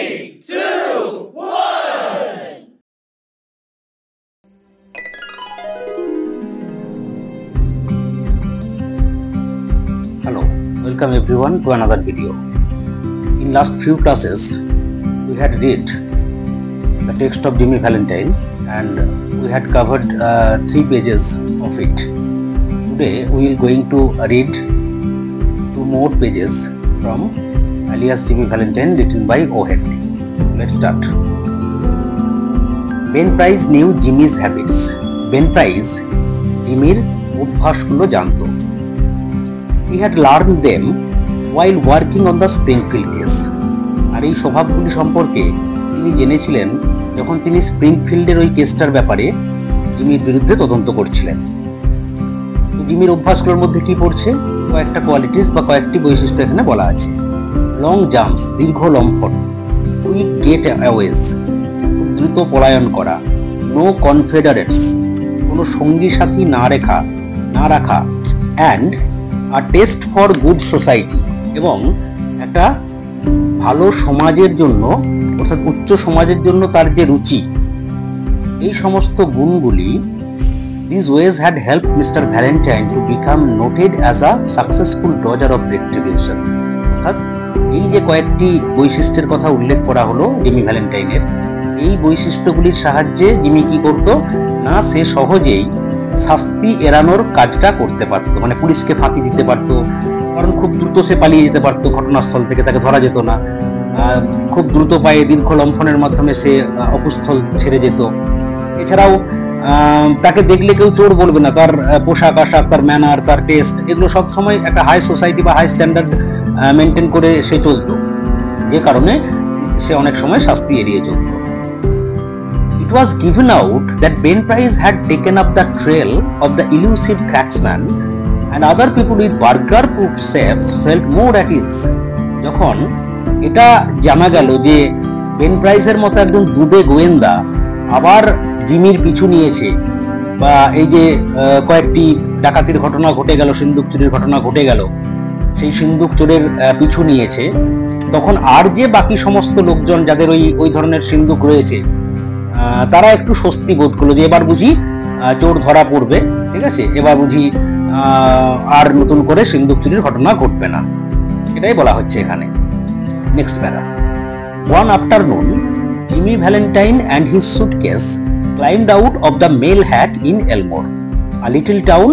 3, 2, 1. Hello, welcome everyone to another video. In last few classes, we had read the text of Jimmy Valentine and we had covered 3 pages of it. Today we are going to read 2 more pages from Alias Jimmy Valentine written by O. Henry. Let's start. Ben Price knew Jimmy's habits. Ben Price জিমির অভ্যাসগুলো জানতো। He had learned them while working on the Springfield case. আর এই স্বভাবগুলি সম্পর্কে তিনি জেনেছিলেন যখন তিনি স্প্রিংফিল্ডের ওই কেসটার ব্যাপারে জিমির বিরুদ্ধে তদন্ত করছিলেন। তো জিমির অভ্যাসগুলোর মধ্যে কি পড়ছে? কয়েকটা কোয়ালিটিস বা কয়েকটি বৈশিষ্ট্য এখানে বলা আছে। লং জাম্পস, দীর্ঘ লম্ফট, কুইক গেট অ্যাওয়েজ, খুব দ্রুত পলায়ন করা, নো কনফেডারেটস, কোনো সঙ্গী সাথী না রাখা, and a test for good society, এবং একটা ভালো সমাজের জন্য অর্থাৎ উচ্চ সমাজের জন্য তার যে রুচি, এই সমস্ত গুণগুলি these ways had helped Mr. Valentine to become noted as a successful dodger of retribution. অর্থাৎ এই যে কয়েকটি বৈশিষ্ট্যের কথা উল্লেখ করা হলো জিমি ভ্যালেন্টাইনের, এই বৈশিষ্ট্যগুলির সাহায্যে জিমি কি করত না, সে সহজেই শাস্তি এড়ানোর কাজটা করতে পারত, মানে পুলিশকে ফাঁকি দিতে পারত, কারণ খুব দ্রুত সে পালিয়ে যেতে পারত ঘটনাস্থল থেকে, তাকে ধরা যেত না। খুব দ্রুত পায়ে দীর্ঘ লম্ফনের মাধ্যমে সে অকুস্থল ছেড়ে যেত। এছাড়াও তাকে দেখলে কেউ চোর বলবে না, তার পোশাক আশাক, তার ম্যানার, তার টেস্ট, এগুলো সব সময় একটা হাই সোসাইটি বা হাই স্ট্যান্ডার্ড মেনটেন করে সে চলতো, যে কারণে সে অনেক সময় শাস্তি এড়িয়ে চলত। It was given out that Ben Price had taken up the trail of the elusive cracksman and other people with burglar-proof safes felt more at ease. যখন এটা জানা গেল যে বেন প্রাইসের মতো একজন দুবে গোয়েন্দা আবার জিমির পিছু নিয়েছে, বা এই যে কয়েকটি ডাকাতির ঘটনা ঘটে গেল, সিন্দুক চুরির ঘটনা ঘটে গেল, সেই সিন্দুক চোরের পিছু নিয়েছে, তখন আর যে বাকি সমস্ত লোকজন যাদের ওই ধরনের সিন্দুক রয়েছে, তারা একটু স্বস্তি বোধ করলো যে এবার বুঝি চোর ধরা পড়বে, ঠিক আছে, এবার বুঝি আর নতুন করে সিন্দুক চুরির ঘটনা ঘটবে না। এটাই বলা হচ্ছে এখানে। নেক্সট প্যারা। One afternoon, Jimmy Valentine and his suitcase climbed out of the mail hack in Elmore, a little town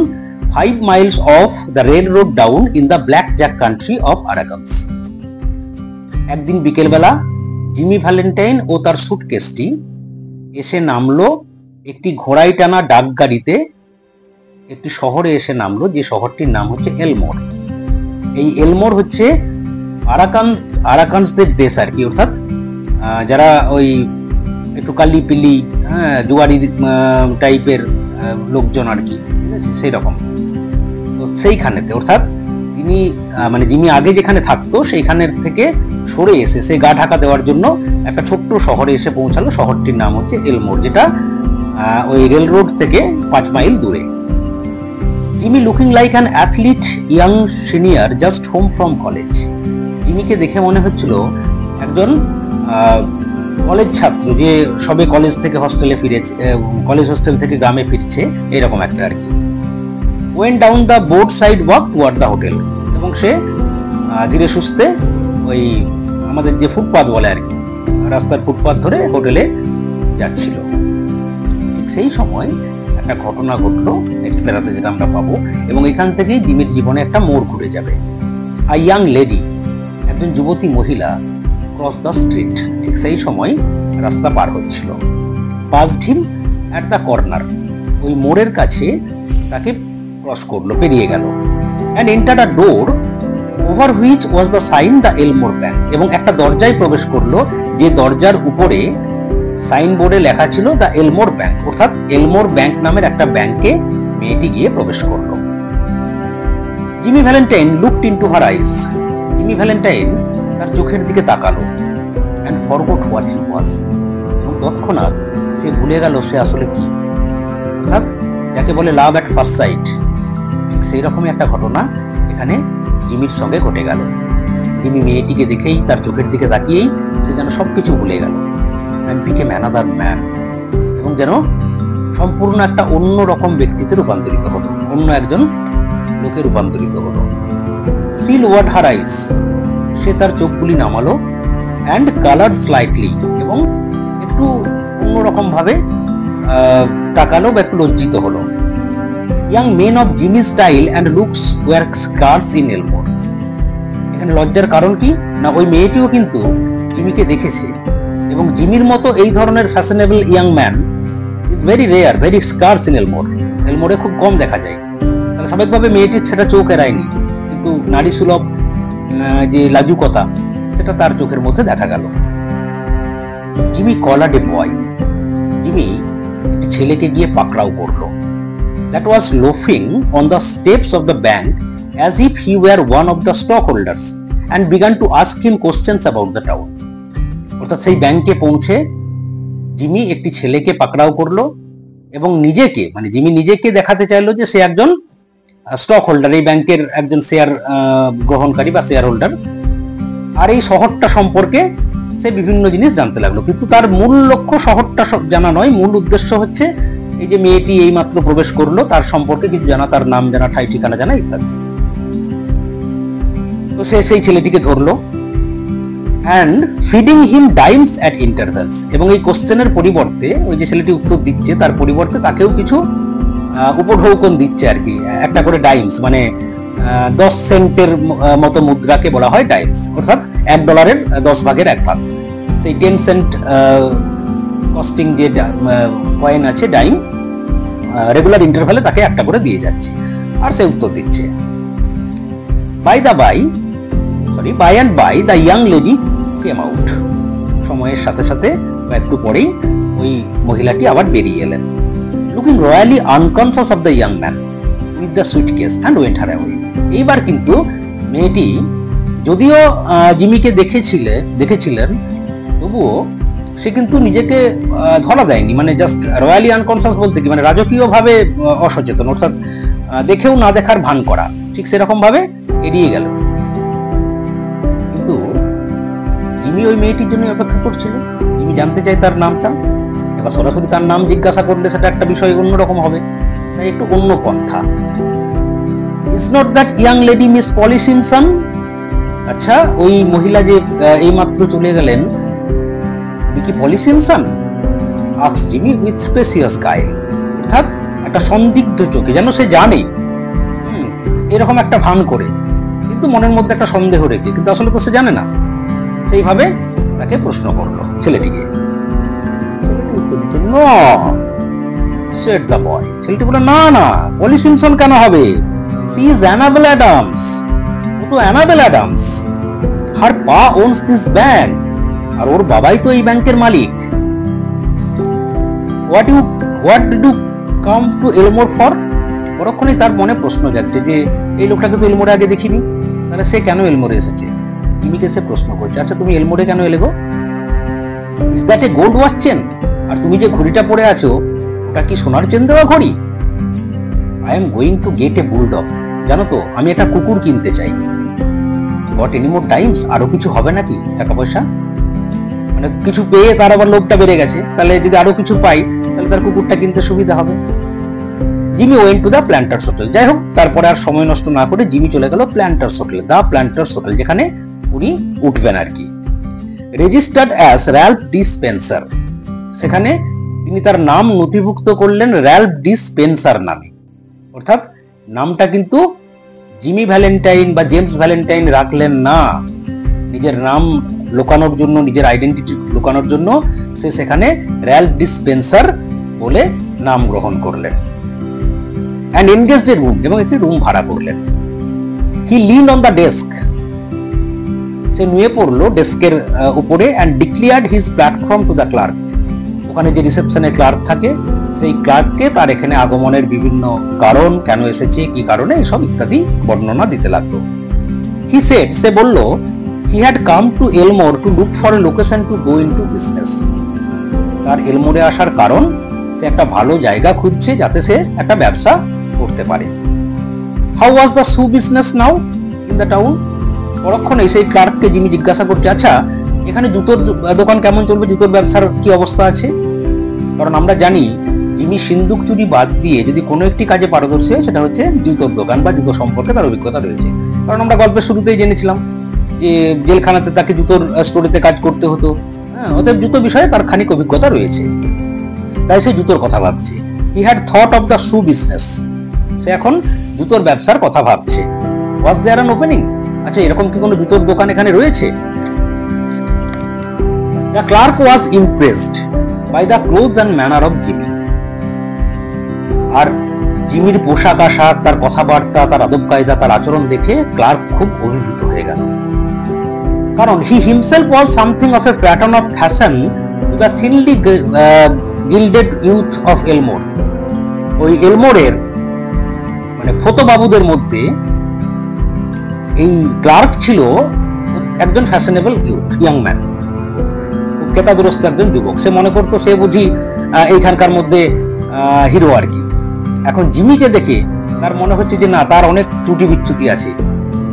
5 miles off the railroad down in the Blackjack country of Arkansas. একদিন বিকেলবেলা জিমি ভ্যালেন্টাইন ও তার সুটকেসটি এসে নামলো একটি ঘোড়ায় টানা ডাক গাড়িতে, একটি শহরে এসে নামলো, যে শহরটির নাম হচ্ছে এলমোর। এই এলমোর হচ্ছে আরাকানসদের দেশ আর কি, অর্থাৎ যারা ওই একটু কালি পিলি জুয়ারি টাইপের লোকজন আর কি, ঠিক আছে, সেই রকম। তো সেইখানেতে, অর্থাৎ তিনি মানে জিমি আগে যেখানে থাকতো সেইখানের থেকে সরে এসে সে গা ঢাকা দেওয়ার জন্য একটা ছোট্ট শহরে এসে পৌঁছালো। শহরটির নাম হচ্ছে এলমোর, যেটা ওই রেল রোড থেকে 5 মাইল দূরে। Jimmy looking like an athlete young senior just home from college. জিমিকে দেখে মনে হচ্ছিল একজন কলেজ ছাত্র যে সবে কলেজ থেকে হোস্টেলে ফিরেছে, কলেজ হোস্টেল থেকে গ্রামে ফিরছে, এরকম একটা আর কি। Went down the board side walk toward the hotel, এবং সে ধীরে সুস্থে ওই আমাদের যে ফুটপাথ বলে আর কি, রাস্তার ফুটপাথ ধরে হোটেলে যাচ্ছিল। ঠিক সেই সময় একটা ঘটনা ঘটলো নেক্সট প্যারাতে, যেটা আমরা পাবো, এবং এখান থেকেই জিমির জীবনে একটা মোড় ঘুরে যাবে। আ ইয়াং লেডি, একজন যুবতী মহিলা, ক্রস দ্য স্ট্রিট, ঠিক সেই সময় রাস্তা পার হচ্ছিল। Passed him at the corner, ওই মোড়ের কাছে তাকে ক্রস করলো, পেরিয়ে গেল। And entered a door over which was the sign the Elmore bank, এবং একটা দরজায় প্রবেশ করলো, যে দরজার উপরে সাইনবোর্ডে লেখা ছিল দ্য এলমোর ব্যাংক, অর্থাৎ এলমোর ব্যাংক নামের একটা ব্যাংকে মেয়েটি গিয়ে প্রবেশ করলো। জিমি ভ্যালেন্টাইন লুকড ইনটু হার আইজ, জিমি ভ্যালেন্টাইন তার চোখের দিকে তাকালো, অ্যান্ড ফরগট হোয়াট হি ওয়াজ, এবং তৎক্ষণাৎ সে ভুলে গেল সে আসলে কি, অর্থাৎ যাকে বলে লাভ অ্যাট ফার্স্ট সাইট, ঠিক সেই রকমই একটা ঘটনা এখানে জিমির সঙ্গে ঘটে গেল। জিমি মেয়েটিকে দেখেই, তার চোখের দিকে তাকিয়েই সে যেন সবকিছু ভুলে গেল, and became another man, এবং যেন সম্পূর্ণ একটা অন্য রকম ব্যক্তিতে রূপান্তরিত হলো, অন্য একজন লোকে রূপান্তরিত হলো। She lowered her eyes, সে তার চোখগুলি নামালো, and colored slightly, এবং একটু অন্যরকম ভাবে তাকালো বা একটু লজ্জিত হলো। Young men of Jimmy's style and looks were scarce in Elmore. এখানে লজ্জার কারণ কি না, ওই মেয়েটিও কিন্তু জিমিকে দেখেছে, এবং জিমির মতো এই ধরনের fashionable young man is very rare, very scarce in Elmore. এলমোরে খুব কম দেখা যায়। তাহলে স্বাভাবিকভাবে মেয়েটির সেটা চোখ এড়ায়নি, কিন্তু নারী সুলভ যে লাজুকতা সেটা তার চোখের মধ্যে দেখা গেল। জিমি কলাড এ বয়, জিমি একটি ছেলেকে গিয়ে পাকড়াও করলো। That was loafing on the steps of the bank as if he were one of the stockholders and began to ask him questions about the town. অর্থাৎ সেই ব্যাংকে পৌঁছে জিমি একটি ছেলেকে পাকড়াও করলো এবং নিজেকে, মানে জিমি নিজেকে দেখাতে চাইলো যে সে একজন স্টক হোল্ডার, এই ব্যাংকের একজন শেয়ার গ্রহণকারী বা শেয়ার হোল্ডার, আর এই শহরটা সম্পর্কে সে বিভিন্ন জিনিস জানতে লাগলো। কিন্তু তার মূল লক্ষ্য শহরটা জানা নয়, মূল উদ্দেশ্য হচ্ছে এই যে মেয়েটি এই মাত্র প্রবেশ করলো তার সম্পর্কে কিছু জানা, তার নাম জানা, ঠাই ঠিকানা জানা ইত্যাদি। তো সে সেই ছেলেটিকে ধরলো, and feeding him dimes at intervals, এবং এই কোশ্চেনের পরিবর্তে, ওই যে ছেলেটি উত্তর দিচ্ছে তার পরিবর্তে তাকেও কিছু উপঢৌকন দিচ্ছে আর কি, একটা করে ডাইমস, মানে 10 সেন্টের মতো মুদ্রাকে বলা হয় ডাইমস, অর্থাৎ $1 10 ভাগের 1 ভাগ। সেই 10 সেন্ট কস্টিং যে কয়েন আছে ডাইম, রেগুলার ইন্টারভ্যালে তাকে একটা করে দিয়ে যাচ্ছে, আর সে উত্তর দিচ্ছে। By and by the young lady came out, সময়ের সাথে সাথে বা একটু পরেই ওই মহিলাটি আবার বেরিয়ে এলেন। Looking royally unconscious of the young man with the suitcase and went her away. এইবার কিন্তু মেয়েটি যদিও জিমিকে দেখেছিলেন, তবুও সে কিন্তু নিজেকে ধরা দেয়নি, মানে জাস্ট রয়্যালি আনকনসিয়াস বলতে কি, মানে রাজকীয় ভাবে অসচেতন, অর্থাৎ দেখেও না দেখার ভান করা, ঠিক সেরকম ভাবে এড়িয়ে গেল। কিন্তু জিমি ওই মেয়েটির জন্য অপেক্ষা করছিল। জিমি জানতে চাই তার নামটা, এবার সরাসরি তার নাম জিজ্ঞাসা করলে সেটা একটা বিষয় অন্যরকম হবে, তাই একটু অন্য পন্থা। Is not that young lady miss Polly Simpson? আচ্ছা, ওই মহিলা যে এই মাত্র চলে গেলেন, কি Polly Simpson? Asks Jimmy with specious guile, অর্থাৎ একটা সন্দিগ্ধ চোখে, যেন সে জানে এরকম একটা ভান করে, কিন্তু মনের মধ্যে একটা সন্দেহ রেখে, কিন্তু আসলে তো সে জানে না। সেইভাবে তাকে প্রশ্ন করলো ছেলেটিকে। ছেলেটি বলে, না, পলি সিমসন কেন হবে? সি ইজ অ্যানাবেল অ্যাডামস, ও তো অ্যানাবেল অ্যাডামস। হার পা ওনস দিস ব্যাংক, আর ওর বাবাই তো এই ব্যাংকের মালিক। What did you come to Elmore for? পরক্ষণে তার মনে প্রশ্ন যাচ্ছে যে এই লোকটাকে তো এলমোরে আগে দেখিনি, তাহলে সে কেন এলমোরে এসেছে? জিমিকে সে প্রশ্ন করছে, আচ্ছা তুমি এলমোরে কেন এলে গো? Is that a gold watch chain? আর তুমি যে ঘড়িটা পরে আছো ওটা কি সোনার চেন দেওয়া ঘড়ি? I am going to get A bulldog, জানো তো আমি একটা কুকুর কিনতে চাই। Goat any more Times? আরো কিছু হবে নাকি টাকা পয়সা? মানে কিছু পেয়ে তার আবার লোভটা বেড়ে গেছে, তাহলে যদি আরো কিছু পাই তাহলে তার কুকুরটা কিনতে সুবিধা হবে। Jimmy went to the planters hotel. যাই হোক, তারপরে আর সময় নষ্ট না করে জিমি চলে গেল planters hotel, the planters hotel, যেখানে উনি উঠবেন আর কি। Registered as Ralph D Spencer, সেখানে তিনি তার নাম নথিভুক্ত করলেন র্যালফ ডি স্পেন্সার নামে, অর্থাৎ নামটা কিন্তু জিমি ভ্যালেন্টাইন বা জেমস ভ্যালেন্টাইন রাখলেন না। নিজের নাম লুকানোর জন্য, নিজের আইডেন্টিটি লুকানোর জন্য সে সেখানে র্যালফ ডি স্পেন্সার বলে নাম গ্রহণ করলেন। and engaged a room, এবং একটি রুম ভাড়া করলেন। he leaned on the desk, সে নুয়ে পড়লো ডেস্কের উপরে, and declared his platform to the clerk, ওখানে যে রিসেপশনের ক্লার্ক থাকে সেই ক্লার্ককে তার এখানে আগমনের বিভিন্ন কারণ, কেন এসেছে, কি কারণে, এসব ইত্যাদি বর্ণনা দিতে লাগলো। he said, সে বলল, he had come to Elmore to look for a location to go into business, তার এলমোরে আসার কারণ সে একটা ভালো জায়গা খুঁজছে যাতে সে একটা ব্যবসা করতে পারে। How was the shoe business now in the town? পরক্ষণে সেই ক্লার্ককে জিমি জিজ্ঞাসা করছে, আচ্ছা এখানে জুতোর দোকান কেমন চলবে, জুতোর ব্যবসার কি অবস্থা আছে? কারণ আমরা জানি জিমি সিন্দুক চুরি বাদ দিয়ে যদি কোনো একটি কাজে পারদর্শী হয় সেটা হচ্ছে জুতোর দোকান বা জুতো সম্পর্কে তার অভিজ্ঞতা রয়েছে। কারণ আমরা গল্পের শুরুতেই জেনেছিলাম যে জেলখানাতে তাকে জুতোর স্টোরেতে কাজ করতে হতো। অতএব জুতো বিষয়ে তার খানিক অভিজ্ঞতা রয়েছে, তাই সে জুতোর কথা ভাবছে। He had thought of the shoe business. সে এখন জুতোর ব্যবসার কথা ভাবছে। Was there an opening? আচ্ছা এরকম কি কোনো জুতোর দোকান এখানে রয়েছে? The clerk was impressed by the clothes and manner of Jimmy. আর জিমির পোশাক আশাক, তার কথাবার্তা, তার আদব কায়দা, তার আচরণ দেখে ক্লার্ক খুব অভিভূত হয়ে গেল। কারণ he himself was something of a pattern of fashion to the thinly gilded youth of Elmore. ওই এলমোরের মানে ফতোবাবুদের মধ্যে এই ক্লার্ক ছিল একজন ফ্যাশনেবল ইউথ, ইয়াং ম্যান, কেতাদুরস্ত একজন যুবক। সে মনে করতো সে বুঝি এইখানকার মধ্যে হিরো আর কি। এখন জিমিকে দেখে তার মনে হচ্ছে যে না, তার অনেক ত্রুটি বিচ্যুতি আছে।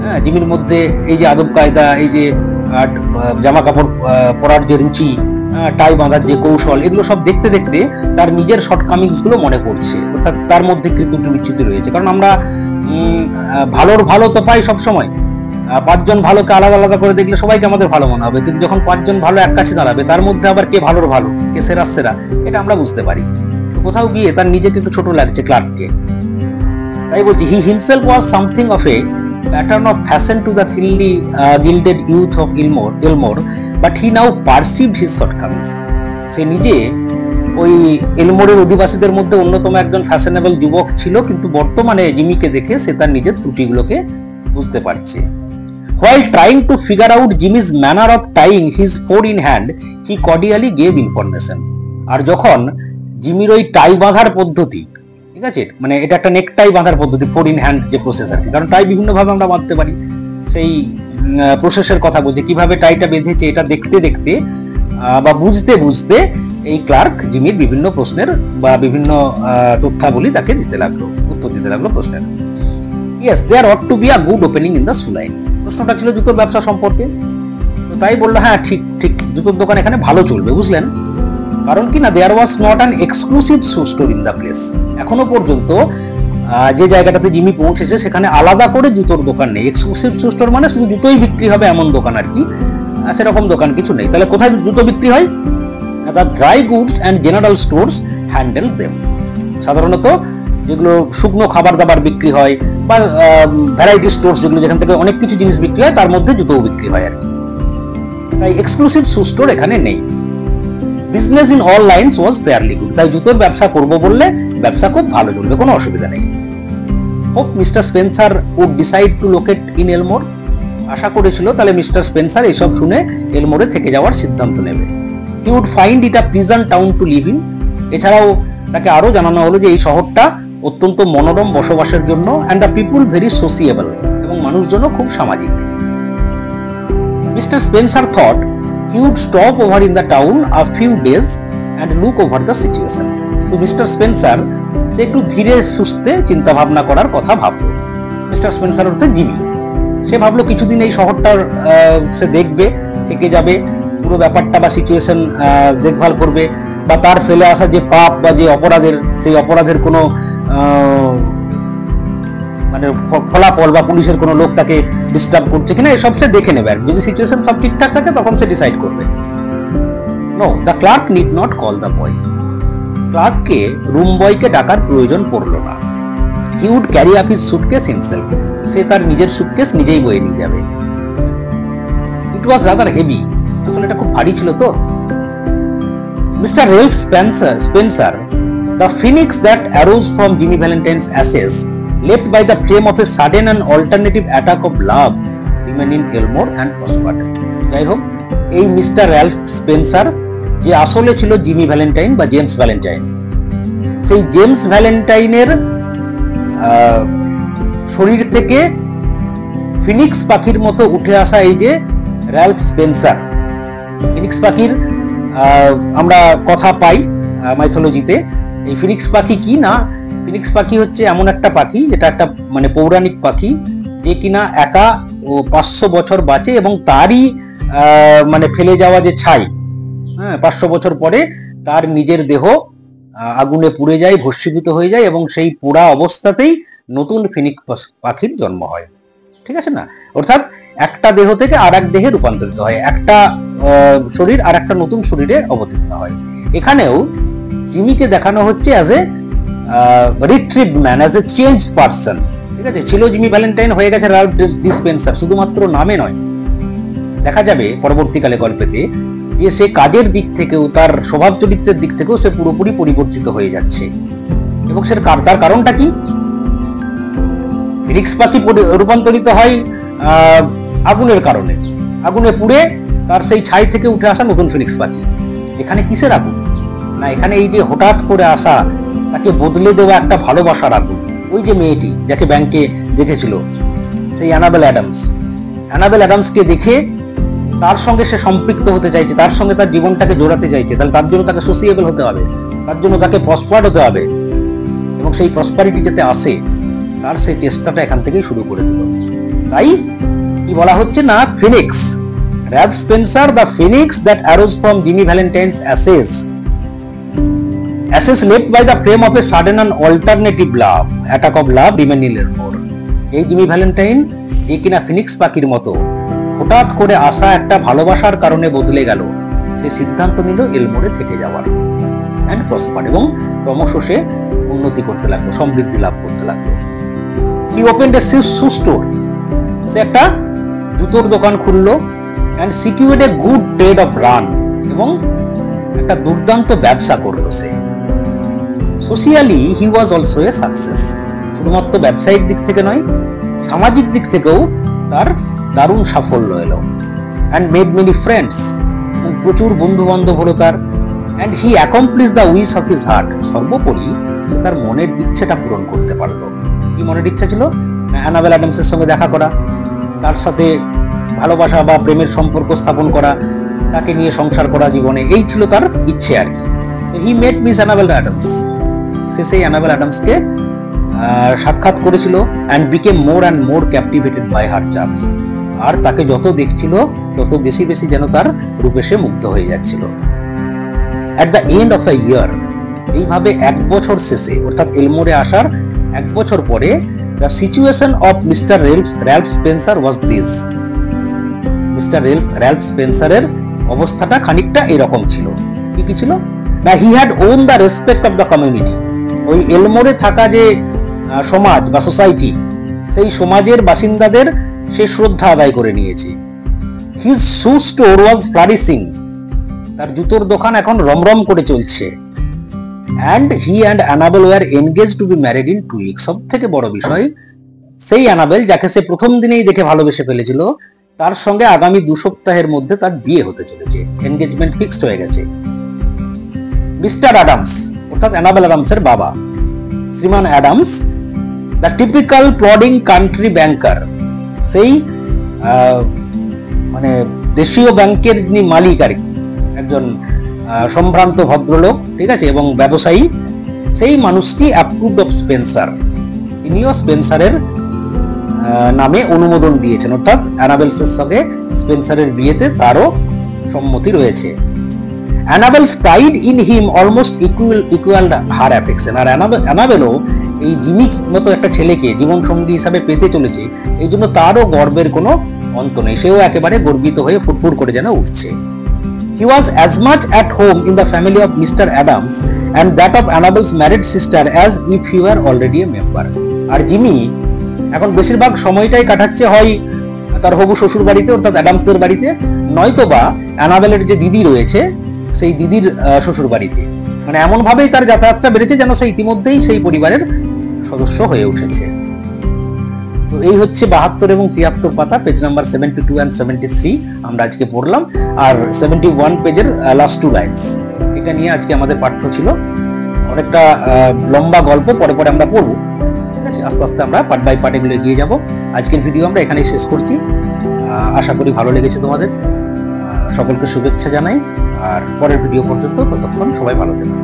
হ্যাঁ, জিমির মধ্যে এই যে আদব কায়দা, এই যে জামা কাপড় পরার যে রুচি, টাই বাঁধার যে কৌশল, এগুলো সব দেখতে দেখতে তার নিজের শর্টকামিংস গুলো মনে পড়ছে। অর্থাৎ তার মধ্যে ত্রুটি বিচ্যুতি রয়েছে। কারণ আমরা ভালোর ভালো তো পাই সবসময়। 5 জন ভালোকে আলাদা আলাদা করে দেখলে সবাইকে আমাদের ভালো মনে হবে, কিন্তু যখন 5 জন ভালো এক কাছে দাঁড়াবে তার মধ্যে আবার কে ভালোর ভালো, কে সেরা সেরা, এটা আমরা বুঝতে পারি। কোথাও গিয়ে তার নিজেকে একটু ছোট লাগছে ক্লার্ককে। তাই বলছি, he himself was something of a pattern of fashion to the thinly gilded youth of Elmore, but he now perceived his shortcomings. সে নিজে ওই এলমোরের অধিবাসীদের মধ্যে অন্যতম একজন ফ্যাশনেবল যুবক ছিল, কিন্তু বর্তমানে জিমিকে দেখে সে তার নিজের ত্রুটিগুলোকে বুঝতে পারছে। While trying to figure out Jimmy's manner of tying his four in hand, he cordially gave information. আর যখন জিমির ওই টাই বাঁধার পদ্ধতি, ঠিক আছে, মানে এটা একটা নেক টাই বাঁধার পদ্ধতি, 4 in hand যে প্রসেস আর কি, কারণ টাই বিভিন্ন ভাবে আমরা বাঁধতে পারি, সেই প্রসেসের কথা বলছে, কিভাবে টাইটা বেঁধেছে এটা দেখতে দেখতে বা বুঝতে বুঝতে এই ক্লার্ক জিমির বিভিন্ন প্রশ্নের বা বিভিন্ন তথ্যাবলী তাকে দিতে লাগলো, উত্তর দিতে লাগলো প্রশ্নের। Yes, there ought to be a good opening in the shoe line. প্রশ্নটা ছিল জুতোর ব্যবসা সম্পর্কে। তো তাই বললো, হ্যাঁ ঠিক ঠিক, জুতোর দোকান এখানে ভালো চলবে, বুঝলেন? কারণ কি না, there was not an exclusive shoe store in the place. এখনো পর্যন্ত যে জায়গাটাতে জিমি পৌঁছেছে সেখানে আলাদা করে জুতোর দোকান নেই। এক্সক্লুসিভ শু স্টোর মানে শুধু জুতোই বিক্রি হবে এমন দোকান আর কি, সেরকম দোকান কিছু নেই। তাহলে কোথায় জুতো বিক্রি হয়? The dry goods and general stores handle them. সাধারণত যেগুলো শুকনো খাবার দাবার বিক্রি হয় বা ভ্যারাইটি স্টোরস, যেগুলো যেখান থেকে অনেক কিছু জিনিস বিক্রি হয়, তার মধ্যে জুতোও বিক্রি হয় আর কি। তাই এক্সক্লুসিভ শু স্টোর এখানে নেই। Business in all lines was fairly good. তাই জুতোর ব্যবসা করব বললে ব্যবসা খুব ভালো চলবে, কোনো অসুবিধা নেই। Hope mister Spencer would decide to locate in Elmore. আশা করেছিল তাহলে মিস্টার স্পেন্সার এইসব শুনে এলমোরে থেকে যাওয়ার সিদ্ধান্ত নেবে। He would find it a pleasant town to live in. এছাড়াও তাকে আরো জানানো হলো যে এই শহরটা অত্যন্ত মনোরম বসবাসের জন্য, and the people very sociable, এবং মানুষজনও খুব সামাজিক। Mister Spencer thought he would stop over in the town a few days and look over the situation. কিন্তু মিস্টার স্পেন্সার সে একটু ধীরে সুস্থে চিন্তা ভাবনা করার কথা ভাবলো। মিস্টার স্পেন্সার অর্থে জিমি, সে ভাবলো কিছুদিন এই শহরটার সে দেখবে, থেকে যাবে, পুরো ব্যাপারটা বা সিচুয়েশন দেখভাল করবে, বা তার ফেলে আসা যে পাপ বা যে অপরাধের, সেই অপরাধের কোনো মানে ফলাফল বা পুলিশের কোনো লোক তাকে ডিস্টার্ব করছে কিনা এসব সে দেখে নেবে। আর যদি সিচুয়েশন সব ঠিকঠাক থাকে তখন সে ডিসাইড করবে। No, the clerk need not call the boy. ক্লার্ককে রুম বয়কে ডাকার প্রয়োজন পড়লো না। He would carry up his suitcase himself. সে তার নিজের সুটকেস নিজেই বয়ে নিয়ে যাবে। It was rather heavy. আসলে এটা খুব ভারী ছিল তো। Mister Ralph Spencer, the phoenix that arose from Jimmy Valentine's ashes, left by the flame of a sudden and alternative attack of love, remained in Elmore and prospered. যাই হোক, এই mister Ralph Spencer যে আসলে ছিল Jimmy Valentine বা James Valentine, সেই James ভ্যালেন্টাইনের শরীর থেকে ফিনিক্স পাখির মতো উঠে আসা এই যে রেলফ স্পেন্সার। ফিনিক্স পাখির আমরা কথা পাই মাইথোলজিতে। এই ফিনিক্স পাখি কি না, ফিনিক্স পাখি হচ্ছে এমন একটা পাখি যেটা একটা মানে পৌরাণিক পাখি, যে কিনা একা ও 500 বছর বাঁচে এবং তারই মানে ফেলে যাওয়া যে ছাই, 500 বছর পরে তার নিজের দেহ আগুনে পুড়ে যায়, ভস্মীভূত হয়ে যায় এবং সেই পোড়া অবস্থাতেই নতুন ফিনিক্স পাখির জন্ম হয়। ঠিক আছে না? অর্থাৎ একটা দেহ থেকে আর এক দেহে রূপান্তরিত হয়, একটা শরীর আর একটা নতুন শরীরে অবতীর্ণ হয়। এখানেও জিমিকে দেখানো হচ্ছে as a retrieved man, as a changed person. ঠিক আছে, ছিল জিমি ভ্যালেন্টাইন, হয়ে গেছে রাল্ফ ডিসপেন্সার। শুধুমাত্র নামে নয়, দেখা যাবে পরবর্তীকালে গল্পেতে যে সে কাজের দিক থেকেও, তার স্বভাব চরিত্রের দিক থেকেও সে পুরোপুরি পরিবর্তিত হয়ে যাচ্ছে। এবং তার কারণটা কি? ফিনিক্স পাখি রূপান্তরিত হয় আগুনের কারণে, আগুনে পুড়ে তার সেই ছাই থেকে উঠে আসা নতুন ফিনিক্স পাখি। এখানে কিসের আগুন? না, এখানে এই যে হঠাৎ করে আসা, তাকে বদলে দেওয়া একটা ভালোবাসার আগুন। ওই যে মেয়েটি যাকে ব্যাংকে দেখেছিল, সেই অ্যানাবেল অ্যাডামসকে দেখে তার সঙ্গে সে সম্পৃক্ত হতে চাইছে, তার সঙ্গে তার জীবনটাকে জোড়াতে চাইছে। তাহলে তার জন্য তাকে সোসিয়েবল হতে হবে, তার জন্য তাকে প্রসপার্ড হতে হবে, এবং সেই প্রসপারিটি যাতে আসে তার সেই চেষ্টাটা এখান থেকেই শুরু করে দিল। তাই কি বলা হচ্ছে না, Phoenix, Ralph Spencer, the Phoenix that arose from Jimmy Valentine's ashes left by the flame of a sudden and alternative love, attack of love remain in Elmore। এই জিমি ভ্যালেন্টাইন, যে কিনা ফিনিক্স পাখির মতো হঠাৎ করে আসা একটা ভালোবাসার কারণে বদলে গেল, সে সিদ্ধান্ত নিল এলমোরে থেকে যাওয়ার এন্ড প্রসপার, এবং ক্রমশ সে উন্নতি করতে লাগলো, সমৃদ্ধি লাভ করতে লাগলো। He opened A shoe store, সে একটা জুতোর দোকান খুললো, and secured a good trade of run, এবং একটা দুর্দান্ত ব্যবসা করলো সে। Socially he was also a success. শুধুমাত্র ব্যবসায়িক দিক থেকে নয়, সামাজিক দিক থেকেও তার দারুণ সাফল্য এলো। অ্যান্ড মেড মেনি ফ্রেন্ডস, প্রচুর বন্ধু বান্ধব হলো তার। And he accomplish the wish of his heart, সর্বোপরি সে তার মনের ইচ্ছেটা পূরণ করতে পারলো। কি মনের ইচ্ছা ছিল? অ্যানাবেল অ্যাডামসের সঙ্গে দেখা করা, তার সাথে ভালোবাসা বা প্রেমের সম্পর্ক স্থাপন করা, তাকে নিয়ে সংসার করা জীবনে, এই ছিল তার ইচ্ছে আর কি। He met miss Annabel Adams, সে সেই অ্যানাবেল অ্যাডামসকে সাক্ষাৎ করেছিল। And became more and more captivated by her charms, আর তাকে যত দেখছিল তত বেশি বেশি যেন তার রূপে সে মুগ্ধ হয়ে যাচ্ছিল। অ্যাট দ্য এন্ড অফ এ ইয়ার, এইভাবে এক বছর শেষে, অর্থাৎ এলমোরে আসার এক বছর পরে, the situation of mister Ralph Spencer was this. Mister Ralph স্পেন্সারের অবস্থাটা খানিকটা এরকম ছিল। কি ছিল না, he had won the respect of the community. ওই এলমোরে থাকা যে সমাজ বা সোসাইটি, সেই সমাজের বাসিন্দাদের সে শ্রদ্ধা আদায় করে নিয়েছে। His shoe store was flourishing, তার জুতোর দোকান এখন রমরম করে চলছে। And he and Annabel were engage to be married in 2 weeks। সব থেকে বড় বিষয়, সেই অ্যানাবেল যাকে সে প্রথম দিনেই দেখে ভালোবেসে ফেলেছিল, তার সঙ্গে আগামী 2 সপ্তাহের মধ্যে তার বিয়ে হতে চলেছে, এনগেজমেন্ট ফিক্সড হয়ে গেছে। মিস্টার অ্যাডামস, অর্থাৎ অ্যানাবেল অ্যাডামসের বাবা, শ্রীমান Adams, the typical plodding country banker, সেই মানে দেশীয় ব্যাংকের যিনি মালিক আর কি, একজন সম্ভ্রান্ত ভদ্রলোক, ঠিক আছে, এবং ব্যবসায়ী, সেই মানুষটি অ্যাপ্রুভড অফ স্পেন্সার, তিনিও স্পেন্সারের নামে অনুমোদন দিয়েছেন, অর্থাৎ অ্যানাবেলসের সঙ্গে স্পেন্সারের বিয়েতে তারও সম্মতি রয়েছে। Annabel's pride in him almost equalled her affection. আর অ্যানাবেলও এই জিমি মতো একটা ছেলেকে জীবন সঙ্গী হিসাবে পেতে চলেছে, এই জন্য তারও গর্বের কোনো অন্ত নেই, সেও একেবারে গর্বিত হয়ে ফুটফুট করে যেন উঠছে। He was as much at home in the family of Mr. Adams and that of Annabel's married sister as if he were already a member. আর জিমি এখন বেশিরভাগ সময়টাই কাটাচ্ছে হয় তার হবু শ্বশুর বাড়িতে, অর্থাৎ অ্যাডামসদের বাড়িতে, নয়তো বা অ্যানাবেলের যে দিদি রয়েছে সেই দিদির শ্বশুর বাড়িতে। মানে এমন ভাবেই তার যাতায়াতটা বেড়েছে যেন সে ইতিমধ্যেই সেই পরিবারের সদস্য হয়ে উঠেছে। তো এই হচ্ছে 72 এবং 73 পাতা, পেজ নাম্বার 72 and 73 আমরা আজকে পড়লাম। আর 71 পেজের লাস্ট 2 লাইনস, এটা নিয়ে আজকে আমাদের পাঠ্য ছিল। অনেকটা লম্বা গল্প, পরে পরে আমরা পড়বো, ঠিক আছে, আস্তে আস্তে আমরা পার্ট বাই পার্ট এগুলো এগিয়ে যাবো। আজকের ভিডিও আমরা এখানেই শেষ করছি। আশা করি ভালো লেগেছে তোমাদের। সকলকে শুভেচ্ছা জানাই, আর পরের ভিডিও পর্যন্ত ততক্ষণ সবাই ভালো থাকবে।